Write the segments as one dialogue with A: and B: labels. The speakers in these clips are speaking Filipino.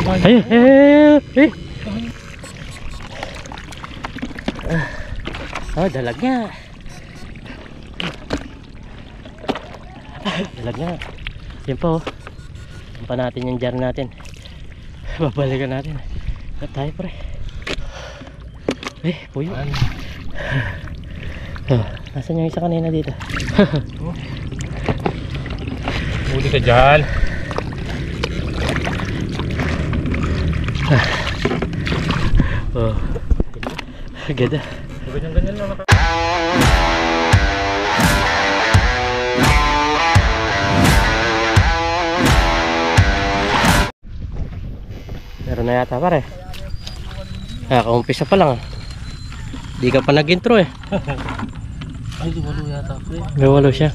A: Ayun, eh. Oh, dalag nga. Dalag nga. Yan po. Tampa natin yung jar natin. Babalikan natin. At tayo pre. Puyo. Nasaan yung isa kanina dito?
B: Huli ka dyan.
A: Ganda.
B: Ganyan lang.
A: Meron na yata pare. Kaumpisa pa lang. Di ka pa nag-intro eh.
B: Ay, di walo yata pre.
A: May walo siya.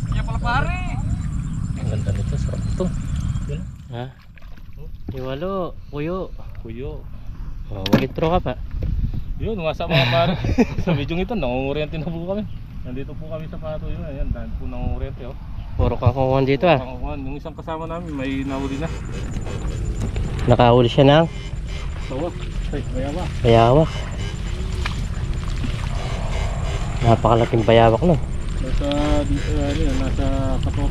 B: Kaya pala pare. Ang ganda nito, sarap ito.
A: Ha? Di walo, puyo.
B: Kuyo.
A: Oh, mag-intro ka pa.
B: Yun, wasa mga pare. Sa video ito, nangunguryente na po kami. Nandito po kami sa pato yun. Ayan, dahil po nangunguryente.
A: Puro kangkungan dito ah.
B: Yung isang kasama namin, may nahuli na.
A: Nakahuli siya ng
B: Tawak. Ay, bayawak.
A: bayawak. Napakalaking bayawak no.
B: Nasa dito, nasa katok.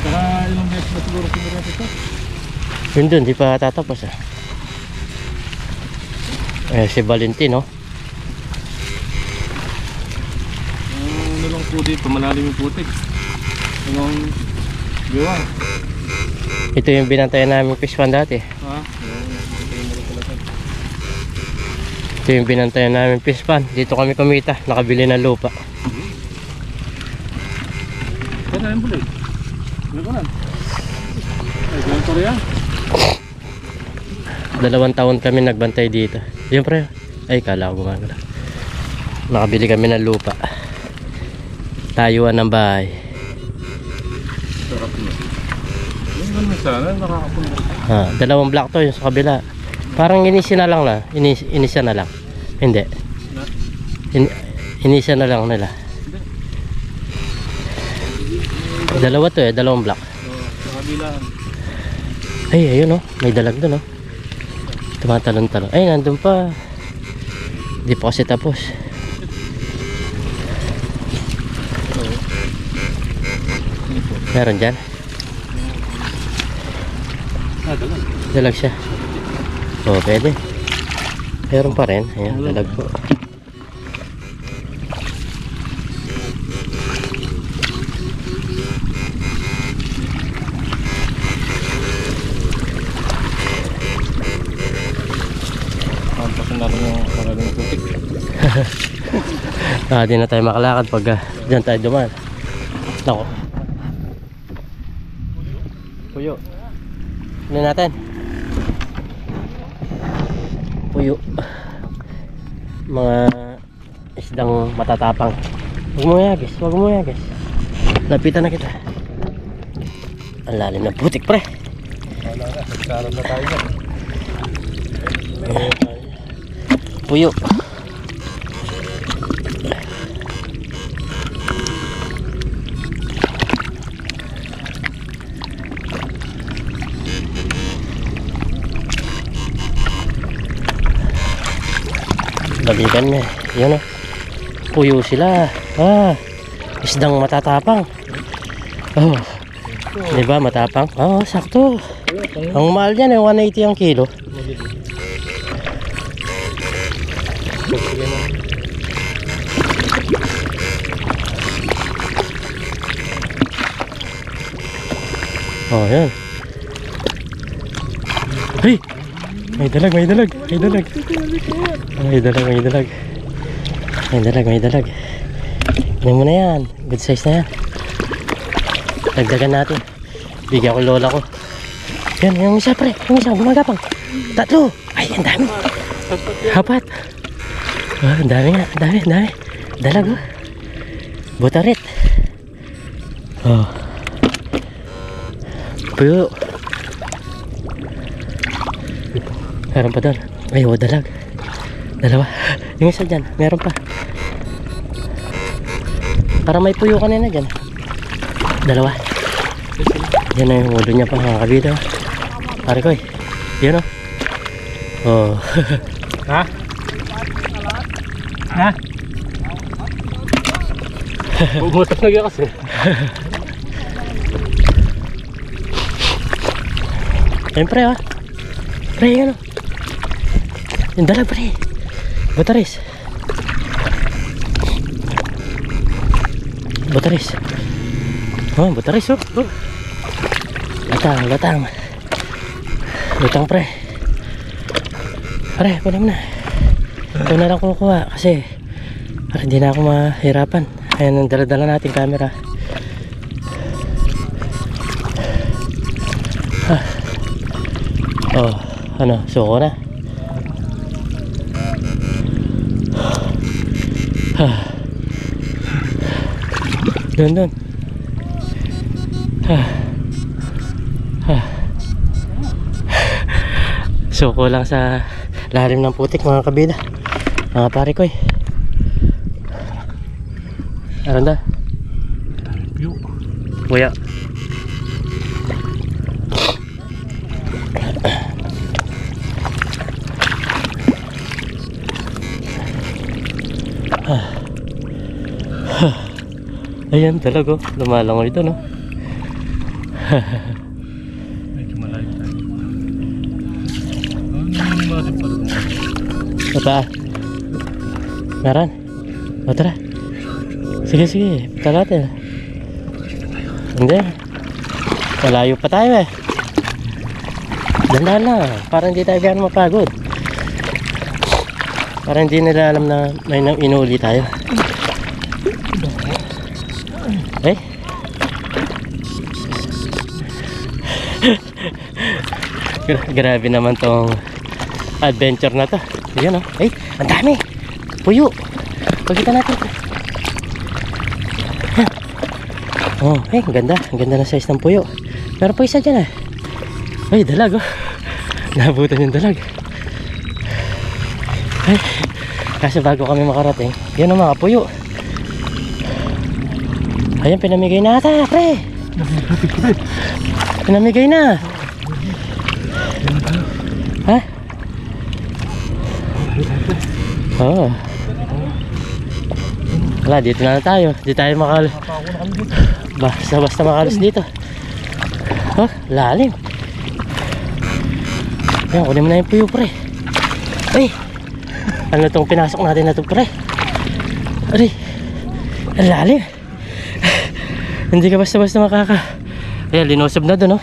B: Saka ilang beses na siguro sinurete ito?
A: Yun dun, di pa tatapos ah. Si Valentino.
B: Ano lang po dito, malalim yung putik. Anong giwang?
A: Ito yung binantayan namin fish pan dati.
B: Ha?
A: Ito yung binantayan namin fish pan. Dito kami kumita, nakabili ng lupa.
B: Saan na yung buloy? Ano ba nan? Ay, ganito rin yan.
A: 2 taon kami nagbantay dito. Yun pre. Ay, kala ko gumagala. Nakabili kami ng lupa. Tayuan ng bahay.
B: Sarap na. Yung naman sana, nakakapunta.
A: 2 block to yung sa kabila. Parang inisa na lang na. Inisa na lang. Hindi. Inisa na lang nila. Dalawa to 2 block.
B: Sa kabilaan.
A: Ay, ayun oh. May dalag doon oh. Tumatalon-talon. Ay, nandun pa. Di pa kasi tapos. Meron dyan?
B: Dalag.
A: Dalag siya. Oo, pwede. Meron pa rin. Ayan, dalag po. Di na tayo makalakad pag dyan tayo dumaan. Nako. Puyo. Ano natin? Puyo. Mga isdang matatapang. Huwag mo yagis, huwag mo yagis. Lapitan na kita. Ang lalim ng putik pre.
B: Wala na, nagsaram na tayo na.
A: Puyo. Balikan niya. Yun o. Puyo sila. Isdang matatapang. Oh. Diba matapang? Oo, sakto. Ang mahal yan 180 ang kilo. Oh, yan. Hey! May dalag, may dalag, may dalag. May dalag, may dalag. May dalag, may dalag. Tignan mo na yan. Good size na yan. Dagdagan natin. Bigyan ko lola ko. Yan, yung isa pre. Yung isa, gumagapang. 3. Ay, ang dami. 4. Ang dami nga, ang dami, ang dami. Dalag oh. Butarit. Oh. Puyo. Meron pa doon. Ay, dalag. 2. Yung isa dyan, meron pa. Para may puyo kanina dyan. Dalawa. Yan na yung ulo niya pa mga kabida. Pare ko eh. Yan o. Oh.
B: Ha? Ha? Bumutak na kaya kasi.
A: Ayun pre ha. Pre yan o. Yung dalag pre. Bataris. Bataris. Oh, bataris oh. Oh. Latang, latang. Lutang pre. Pre, kunin mo na. Ito na lang kukuha kasi para hindi na ako mahirapan. Ayan ang dala-dala natin camera. Oh, ano, suko na. Doon. Suko lang sa lalim ng putik mga kabila. Mga pare ko eh. Aranda. Kuya. Ayan talaga, lumalangoy ito no.
B: Medyo malayo tayo. Ano pala?
A: Apa? Meron? O tara. Sige, punta natin. Hindi. Malayo pa tayo eh. Dandahan lang, para hindi tayo gano'n mapagod. Para hindi nila alam na may inuuli tayo. Eh? Grabe naman tong adventure na to. Ayan oh. Ay, ang dami. Puyo. Pagkita natin. Oh, ang ganda. Ang ganda ng size ng puyo. Pero pa isa dyan ah. Ay, dalag oh. Nabutan yung dalag. Ay, kasi bago kami makarating, yan ang mga puyo. Ayan, pinamigay na ata, pre. Pinamigay na. Ha? Oo. Wala, dito na tayo. Di tayo basta makalas dito. Oh, lalim. Ayan, kunin mo na yung puyo, pre. Ay, ano itong pinasok natin na ito, pre? Aray, ang lalim. Hindi ka basta-basta makaka. Ayan, linusob na doon, no?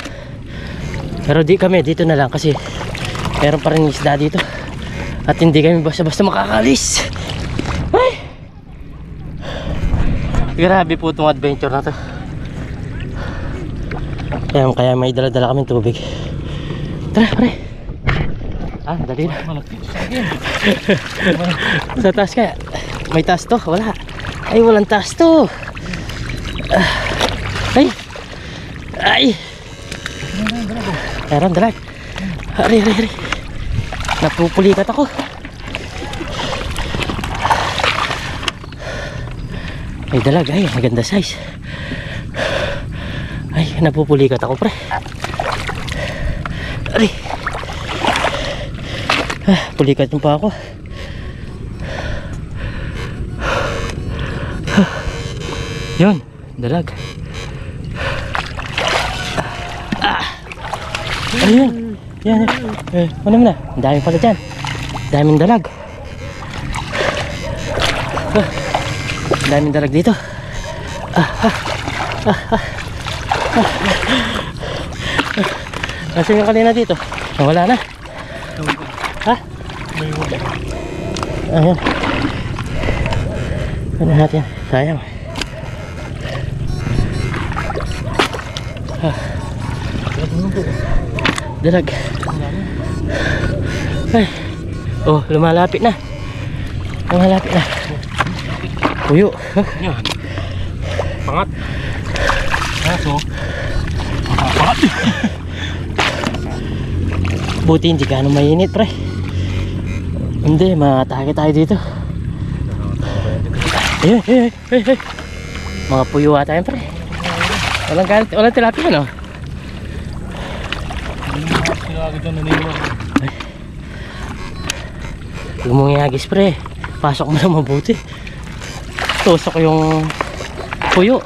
A: Pero di kami, dito na lang kasi meron pa rin isda dito. At hindi kami basta-basta makakalis. Ay! Grabe po itong adventure na to. Ayan, kaya may dala-dala kami tubig. Tara, pre. Ah, dali na. Sa taas kaya? May taas to? Wala. Ay, walang taas to. Ay! Ay! Meron dalag. Ari. Napupulikat ako. May dalag. Ay, maganda size. Ay, napupulikat ako, pre. Ari. Pulikat yung pa ako. Yun, dalag. Ayun. Yan. Ano mo na? Ang dami pala dyan. Daming dalag. Daming dalag dito. Nasaan yung kanina dito? Wala na. Ha? Ayun. Ano natin? Sayang. Dalag. Ay. Oh, lumalapit na. Lumalapit na. Puyo.
B: Yan. Pangat. Aso. Pangat.
A: Buti hindi ka ano mainit, pre. Hindi, matake tayo dito. Ayun. Mga puyo ata yan, pre. Walang tilapia, no?
B: Sila agad dyan naniwa.
A: Huwag mong iagis, pre. Pasok mo na mabuti. Tusok yung puyo.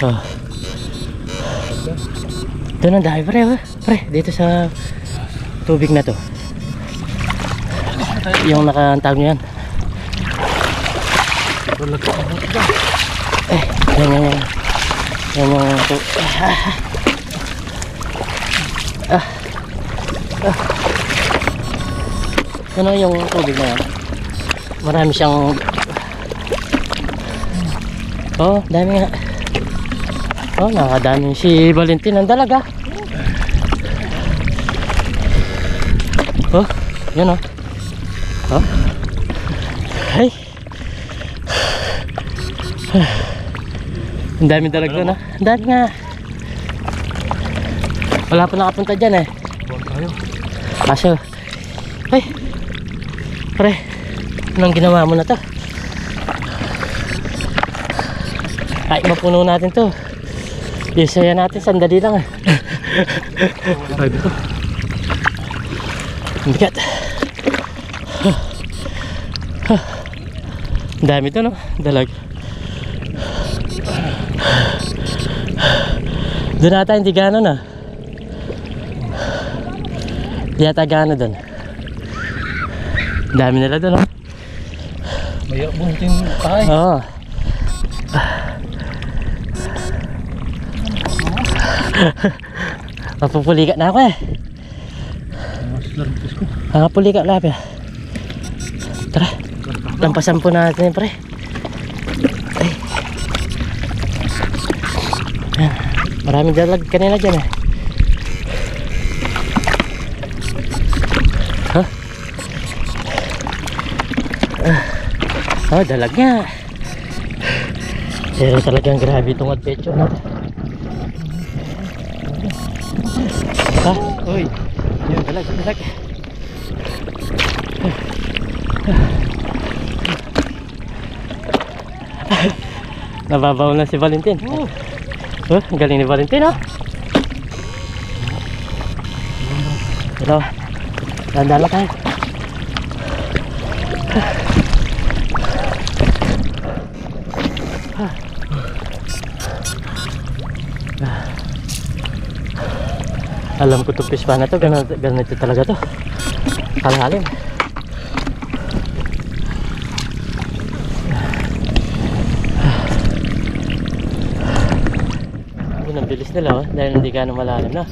A: Oh. Doon ang dahil, pre. Pre, dito sa tubig na to. Yung nakantawag nyo yan. Yan. Yan yung ano yung tubig na yan? Marami siyang dami nga. Nakadami si Valentin ang dalaga. Yan ay ang dami dalag doon, ang dami nga. Wala pa nakapunta dyan eh. Kaso ay pre, anong ginawa mo na to? Ay, mapuno natin to. Isaya natin, sandali lang eh.
B: Ay, dito.
A: Ang bigat. Ang dami to, no? Dalag. Doon ata hindi gano'n na. Hindi ata gano'n doon. Ang dami nila doon, no?
B: May bunting tayo.
A: Oo. Mapupuli ka na ako eh. Puli ka lapi. Tara, lampasan po natin pre. Ay. Maraming dalag kanina dyan eh. Dalag nga. Pero talagang grabe itong adventure natin. Uy, yun, dalag. Nababaw na si Valentin. Ang galing ni Valentin, oh. Pero, dahan-dahan lang tayo. Alam ko itong pispa na to, ganito talaga to. Kalalim. Yun ang bilis nila, oh, dahil hindi ka na malalim na.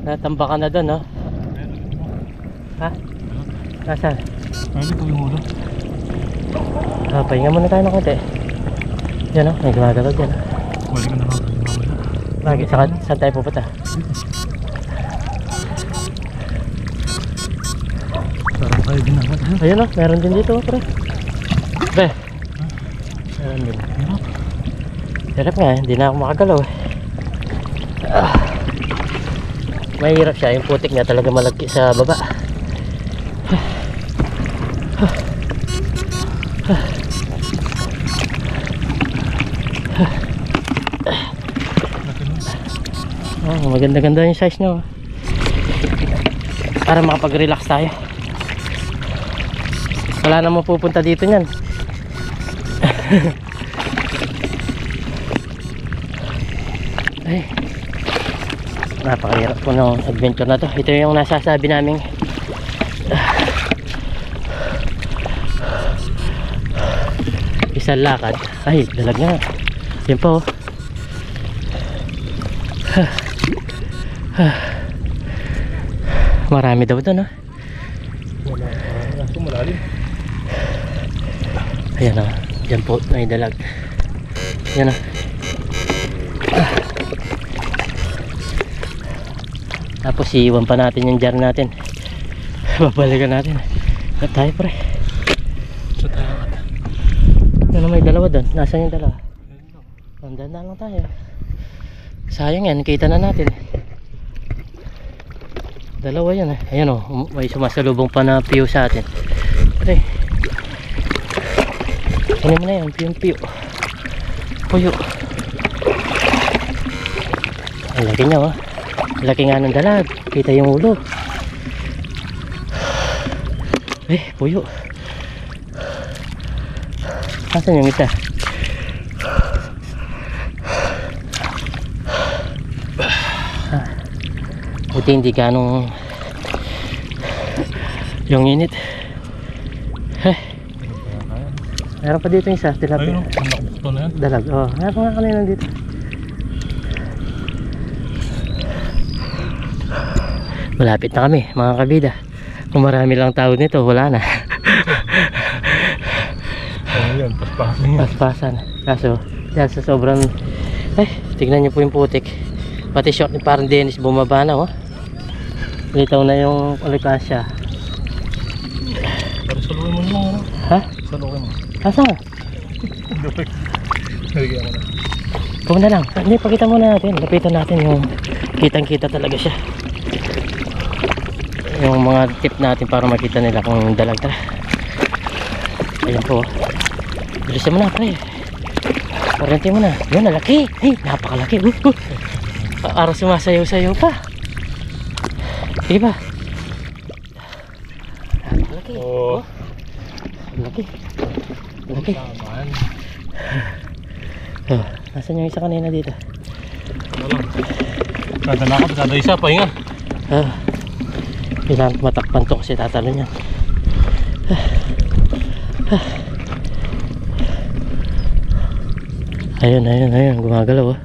A: Natambakan na doon, oh. Ha? Nasaan?
B: Ay, dito yung ulo.
A: Pahinga muna tayo ng konti. Yan, oh, may gumagalaw dyan.
B: Balik ka na lang.
A: Bakit? Saan tayo pupunta?
B: Sarap kayo ginagawa.
A: Ayun, oh, meron din dito, pre. Pre. Meron din. Hirap nga, hindi na ako makagalaw eh. Mahirap siya, yung putik niya talaga malagki sa baba. Maganda-ganda yung size niya, oh. Para makapag-relax tayo. Wala namang pupunta dito niyan. Ay, napakahirap po ng adventure na to. Ito yung nasasabi namin isang lakad. Ay, dalag nga. Yan po, oh. Marami daw doon, oh.
B: Malalim.
A: Ayan, oh. Yan po, may dalag. Yan, oh. Tapos iiwan pa natin yung jar natin. Babalikan natin. At tayo, pre.
B: Sa tayo.
A: Ano, may dalawa doon. Nasaan yung dalawa? Handa na lang tayo. Sayang yan, kita na natin. Dalawa yan eh. Ayan, oh, may sumasalubong pa na piyo sa atin. Pre. Ano mo na yan? Piyo. Puyo. Ang laki niya, oh. Laki nga ng dalag. Kita yung ulo. Puyo. Asan yung isa? Buti hindi ganong yung init. Meron pa dito yung isa. Tilapia.
B: Ayun, ang nakabukto na yan.
A: Dalag. Oh, meron nga kanina dito. Malapit na kami mga kabida. Kung marami lang tao nito, wala na.
B: Ayun yan, paspasan yan.
A: Paspasan. Kaso, dahil sa sobrang... tignan nyo po yung putik. Pati short ni parang Dennis bumaba na, oh. Litaw na yung alikasya.
B: Pero saluhin mo yung
A: Ha?
B: saluhin mo.
A: Asa?
B: Nalagyan mo na.
A: Ikaw na lang. Hindi, pakita muna natin. Lapitan natin yung kitang-kita talaga siya. Yung mga tip natin para makita nila kung dalag. Tara. Ayan po. Bilisan mo na, pre. Kuryente mo na. Yun, nalaki. Hey, napakalaki. Parang sumasayaw-sayaw pa. Sige ba? Napakalaki.
B: Oo.
A: Laki. Laki.
B: Tamaan.
A: Nasaan yung isa kanina dito?
B: Ano lang. Kada lakad, kada isa, pahinga.
A: Kailangan matakpan to kasi tatalo niyan. Ayun, gumagalaw, oh.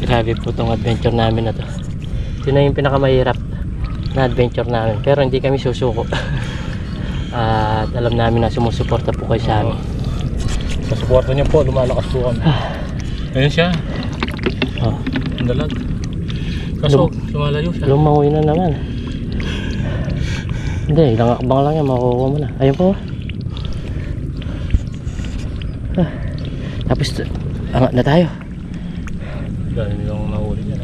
A: Grabe po itong adventure namin na to. Ito na yung pinakamahirap na adventure namin, pero hindi kami susuko. At alam namin na sumusuporta po kayo sa amin.
B: Sa suporta niyo po, lumalakas po kami. Ayun siya. Ang dalag. Kaso, lumalayo siya.
A: Lumangoy na naman. Hindi, ilang akbang lang yan, makukuha mo na. Ayun po. Tapos, angat na tayo.
B: Dahil nilang nahuli niya.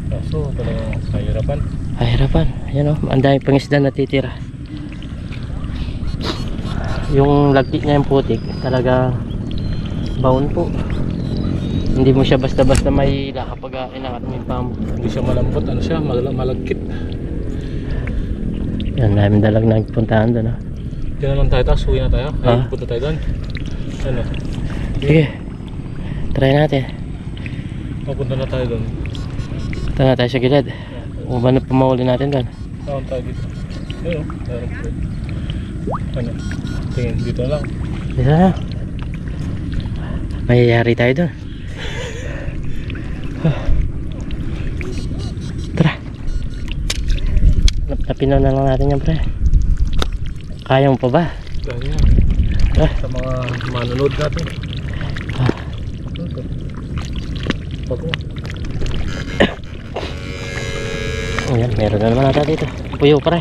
B: Kaso, talagang kahirapan.
A: Kahirapan. Ayan, oh, ang daming pangisda natitira. Yung lagkit niya yung putik, talaga baon po. Hindi mo siya basta-basta mahihila kapag inangat mo yung pamo.
B: Hindi siya malambot, ano siya, malagkit.
A: Yan, namin dalag nagpuntahan doon.
B: Diyan na lang tayo, tapos uwi na tayo. Ay, punta tayo doon. Ano?
A: Sige, try natin.
B: Papunta na tayo doon.
A: Punta na tayo sa gilid. Kung ba na pumahuli natin doon.
B: Saan tayo dito? Ayun, meron po. Ano? Tingin, dito lang.
A: Dito na. Mayayari tayo doon. Tara. Napinaw na lang natin yan, pre. Kaya mo pa ba?
B: Kaya yan. Sa mga manonood natin. Pag-o. Ayan, meron na naman ata dito. Puyo, pre.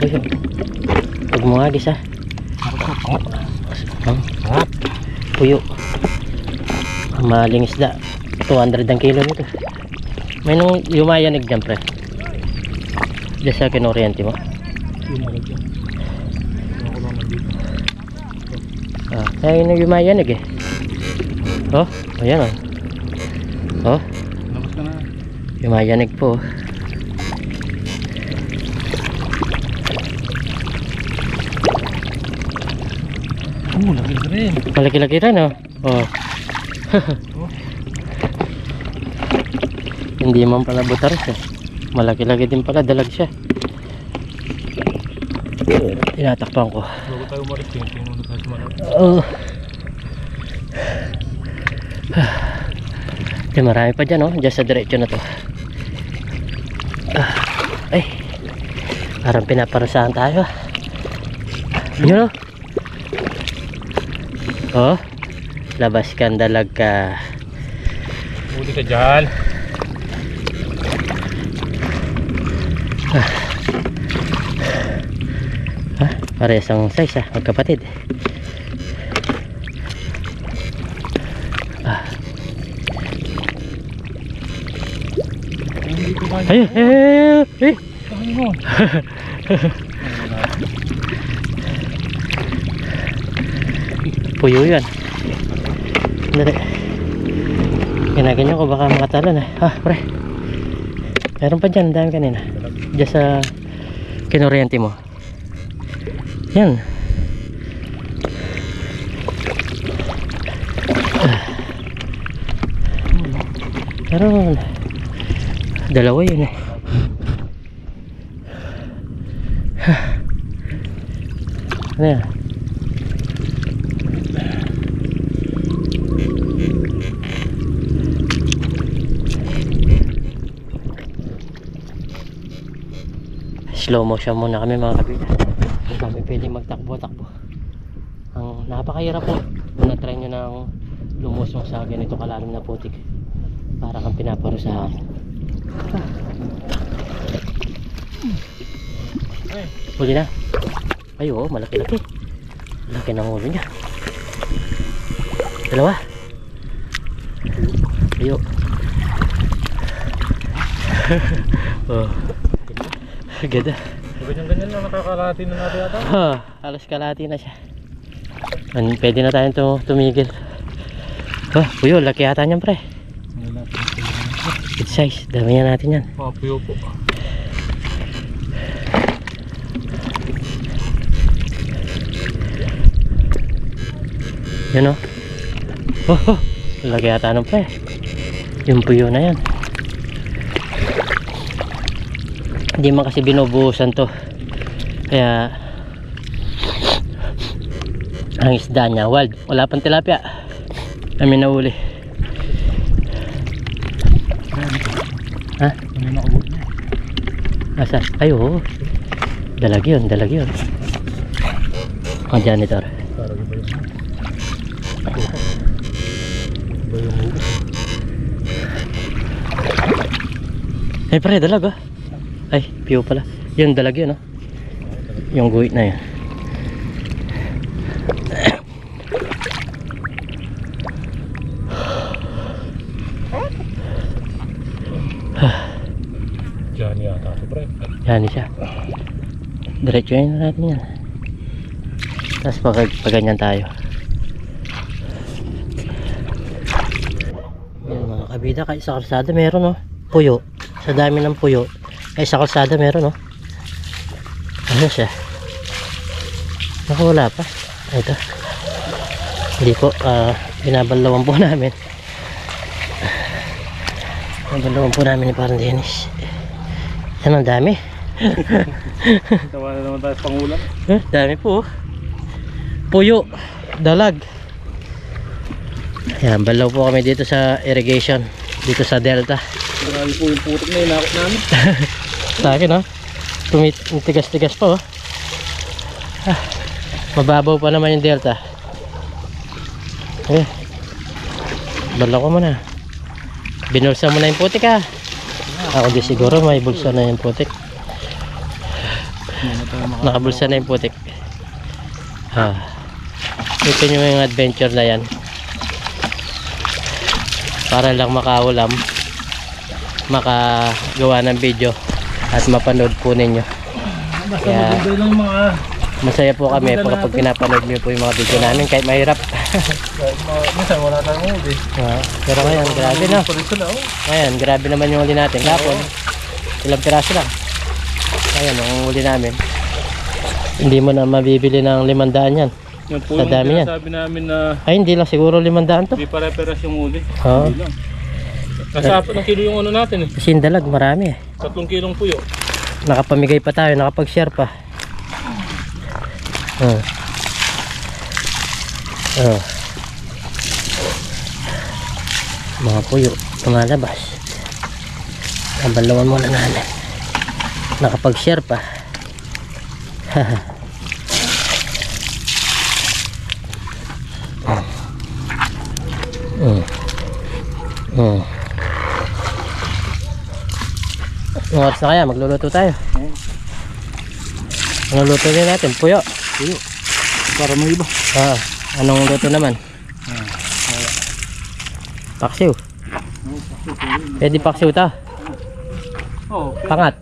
B: Puyo. Huwag mo nga gisa. Puyo. Maling isda. 200 ang kilo nito. May nung yumayanig dyan, pre. Diyan sa kinoriente mo. Kaya yun ang yumayanig eh. Oh, ayan oh. Oh, Labas ka na.
A: yumayanig po.
B: Laki rin.
A: Malaki-laki rin oh. Oh. Hindi man pala butaris eh. Malaki-laki din pala, dalag siya. Tinatakpan ko.
B: Bago tayo umalis, tingin mo na tayo sumanap.
A: Oh. Marami pa dyan oh. Diyan sa diretso na to. Ay, parang pinaparasahan tayo. Yun oh. Oh, labas kang dalag ka.
B: Huli ka dyan.
A: Parehas ang size magkapatid. Ayun, eh.
B: Tahan mo.
A: Puyo yan. Dali. Ginaganyan ko baka makatalon eh. Ha, pre. Meron pa dyan, dami kanina. Diyan sa kinuryente mo. Yan. Pero dalawa yun eh. Ano yan? Slow motion muna kami mga kabila. Hindi kami pwede magtakbo-takbo. Ang napakahirap po kung na-try nyo ng lumusong sa ganito kalalim na putik. Para kang pinaparusahan. Huli na. Ay oo, malaki-laki. Laki ng ulo niya. Dalawa. Ayo. Oh. Ganda.
B: Ganyan-ganyan lang, nakakalahati na natin yata.
A: Ha, halos kalahati na siya. Pwede na tayong tumigil. Oh, puyo, laki yata niyan pre. Good size, dami na natin yan.
B: Mga puyo po.
A: Yan o. Oh, laki yata ng pre. Yung puyo na yan. Hindi man kasi binubuhusan to. Kaya ang isda niya wild. Wala pang tilapia. Kami nahuli. Ha?
B: Ano nakabot na?
A: Asa? Ay oo. Dalag yun, dalag yun. Ang janitor.
B: Parang iba yun. Iba yung hugos.
A: Ay pare, dalag oh. Ay, piyo pala. Yun, dalag yun oh. Yung guhit na yun.
B: Diyan yata ito pre.
A: Yan siya. Diretso yun natin yan. Tapos pag ganyan tayo. Yan mga kabida, kahit sa kalsada meron oh. Puyo. Sa dami ng puyo. Ay sa kalsada meron oh. Ano siya? Naku, wala pa. Ito. Hindi po, binabalawan po namin. Binabalawan po namin ni parang Dennis. Yan ang dami.
B: Tawa na naman tayo sa pangulam.
A: Dami po. Puyo, dalag. Yan, balaw po kami dito sa irrigation. Dito sa delta.
B: Marami po yung putik na inakot namin.
A: Sa akin oh. Tigas-tigas pa oh. Mababaw pa naman yung delta. Balaw ko muna. Binulsa mo na yung putik ah. Ako di siguro may bulsa na yung putik. Nakabulsa na yung putik. Ito yung adventure na yan. Para lang makaulam, makagawa ng video at mapanood po ninyo. Kaya masaya po kami kapag pinapanood nyo po yung mga video namin kahit mahirap.
B: Minsan wala tayong huli.
A: Pero ngayon grabe no. Ngayon grabe naman yung huli natin. Kapon ilang piraso lang. Ayan ang huli namin. Hindi mo na mabibili ng 500 yan.
B: Yan po
A: Sa dami yan.
B: sabi namin na
A: Ay hindi lang siguro 500 to.
B: hindi pare-peras yung huli.
A: Oo.
B: Hindi lang. Nasa 4 kilo yung ano natin eh.
A: Kasi yung dalag marami eh.
B: 3 kilong puyo.
A: Nakapamigay pa tayo, nakapag-share pa. Mga puyo tumalabas. Nabalawan muna namin. Nakapag-share pa. Anong oras na kaya? Magluluto tayo. Anong luto din natin? Puyo.
B: Puyo. Para may iba.
A: Anong luto naman? Paksiw. Pwede paksiw ta.
B: Oo.
A: Pangat.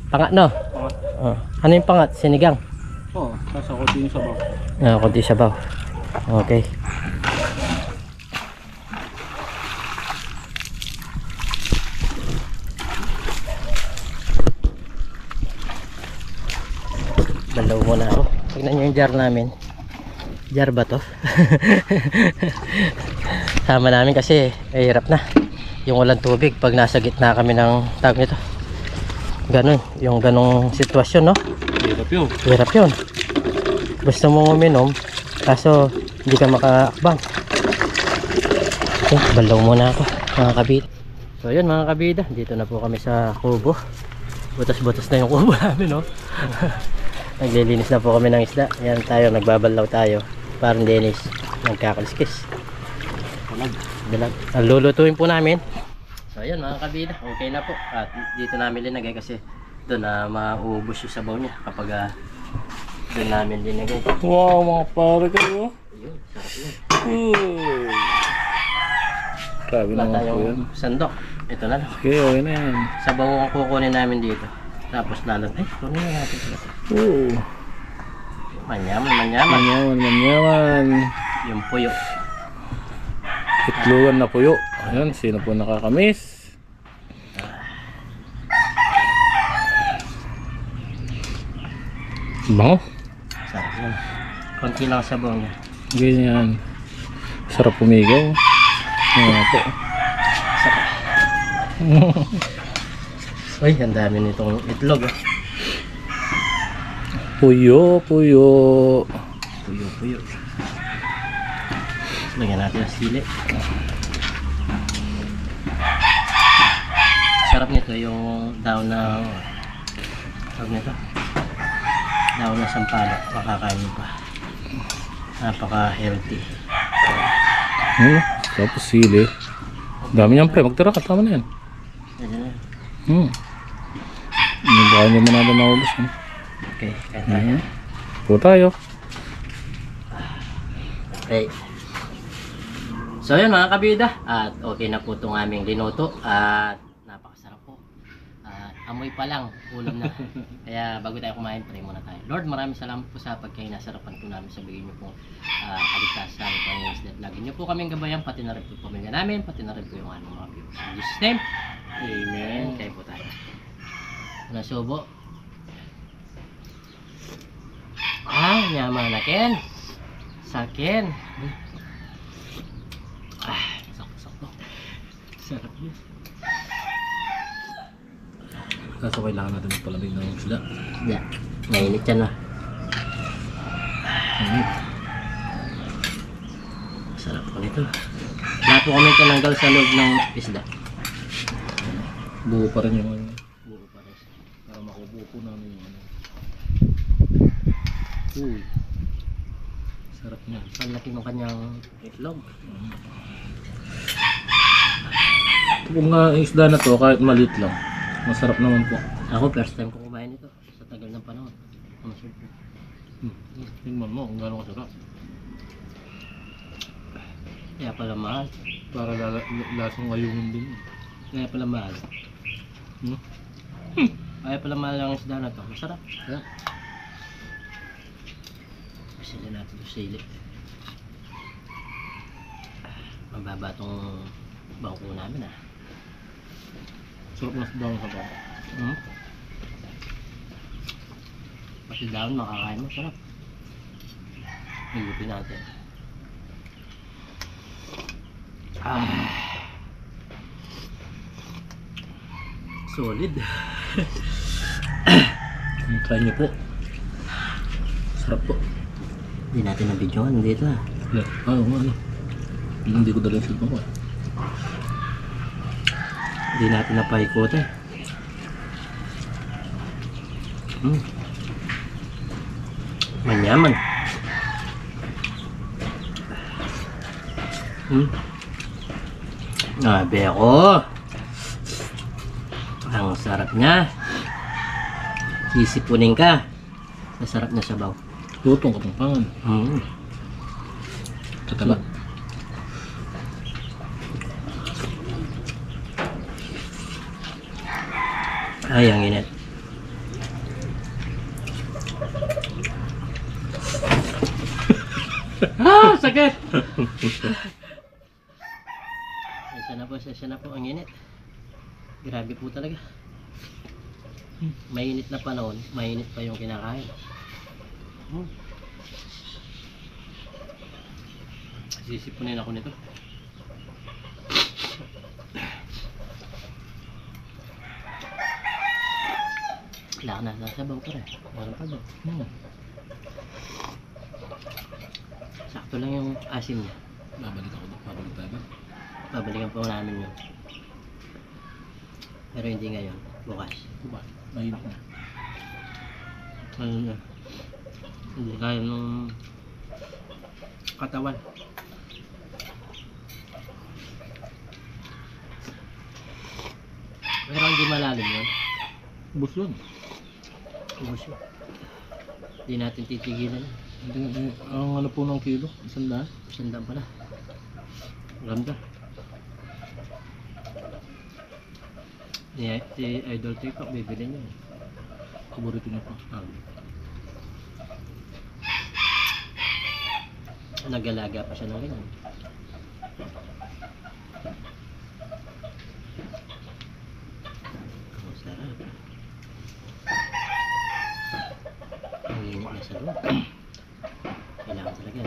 A: Pangat, no?
B: Pangat.
A: Oh. Ano yung pangat? Sinigang?
B: Oo. Tapos ako din sa bawah.
A: Kunti sabaw. Okay. Balaw muna ako. Tignan nyo yung jar namin. Jar ba to? Sama namin kasi hirap na yung walang tubig pag nasa gitna kami ng tag nito. Ganun, yung ganong sitwasyon, no?
B: Hirap yun.
A: Hirap yun. Gusto mong uminom kaso hindi ka makaakbang. Okay, balaw muna ako mga kabida. So yun mga kabida, dito na po kami sa kubo. Butas-butas na yung kubo namin, no? Naglilinis na po kami ng isda. Yan tayo, nagbabalaw tayo. Parang Dennis, nagkakaliskis. Dalag. Lulutuin po namin. So ayan mga kabida, okay na po. At dito namin linagay kasi doon na mauubos yung sabaw niya kapag doon namin linagay.
B: Wow, mga pare kayo.
A: Ayun, sarap yun.
B: Grabe
A: Wala
B: naman po
A: tayong
B: yan.
A: sandok. Ito na lang.
B: Okay, okay na yan.
A: Sabaw ang kukunin namin dito. Tapos lalot. Kunin na natin sila.
B: Oo.
A: Manyaman, manyaman.
B: Manyaman, manyaman.
A: Yung puyo.
B: Itlugan na puyo. Ayan, sino po nakakamiss? Bango.
A: Sarap yun. Konti lang sabaw niya.
B: Ganyan. Sarap pumigaw. Ayan po.
A: Uy, ang dami nitong itlog.
B: Puyo, puyo.
A: Puyo, puyo. Lagyan natin ang sili. Sarap nito yung daw ng tawag nito. Daw na sampalok. Makakain mo pa. Napaka healthy.
B: Tapos sili. Dami niyan pre, magtira ka, tama na yan. Baka hindi mo natin maubos.
A: Okay, kaya tayo.
B: Po tayo.
A: Okay. So yun mga kabida, at okay na po itong aming linuto at napakasarap po. Amoy pa lang, ulam na. Kaya bago tayo kumain, pray muna tayo. Lord, maraming salamat po sa pagkainasarapan po namin sa bigay niyo po kaligtasan, Panginoon. Lagi niyo po kaming gabayan, pati na rin po pamilya namin, pati na rin po yung aming mga viewers. In Jesus' name, Amen. Kaya po tayo. Nasubo. Yaman na Ken. Sakin. Sakto. Sarap yun.
B: Kaso kailangan natin magpalamig ng isda.
A: Yeah. Mainit yan na. Sarap po nito. Wala po kami tinanggal sa loob ng isda.
B: Buo pa rin yung ano.
A: Buo pa rin.
B: Para makubuo po namin yung ano. Sarap niya.
A: Ang laki ng kanyang itlog.
B: Kung nga isda na to, kahit maliit lang, masarap naman po.
A: Ako first time ko kumain ito sa tagal ng panahon. Masarap po.
B: Tingnan mo kung gano'ng kasarap.
A: Kaya pala mahal.
B: Para lasang ayungin din.
A: Kaya pala mahal. Kaya pala mahal ang isda na to. Masarap. Sili natin ito sili. Mababa itong bangko namin
B: Sarap na daw sa bawah.
A: Pati daon makakain mo. Sarap. Higupin natin. Solid.
B: Try niyo po. Sarap po.
A: Hindi natin na-videoan dito
B: Ano? Hindi ko dala yung cellphone ko.
A: Hindi natin napaikot Manyaman. Grabe ako. Ang sarap niya. Sisipunin ka. Masarap na sabaw.
B: Lutong kapangpangan. Tataba.
A: Ay, ang init.
B: Ah, sakit!
A: Sasya na po ang init. Grabe po talaga. Mainit na panahon, mainit pa yung kinakain. Sisipunin ako nito. Wala ka na sasabaw pa rin. Wala pa ba? Sakto lang yung asim niya.
B: Babalik ako doon. Babalik tayo.
A: Babalikan po namin yun. Pero hindi ngayon. Bukas.
B: Diba? Mainit na.
A: Ano na? Hindi kaya ng katawan. Pero hindi malalim yun.
B: Ubus yun.
A: Ubus yun. Hindi natin titigilan.
B: Ang ano po ng kilo? 100?
A: Sandaan pala. Ganda. Si Idol TikTok bibili niya.
B: Paborito niya pa.
A: Nag-alaga pa siya ng ganyan. Ang sarap. Ang init na sa loob. Kailangan talaga.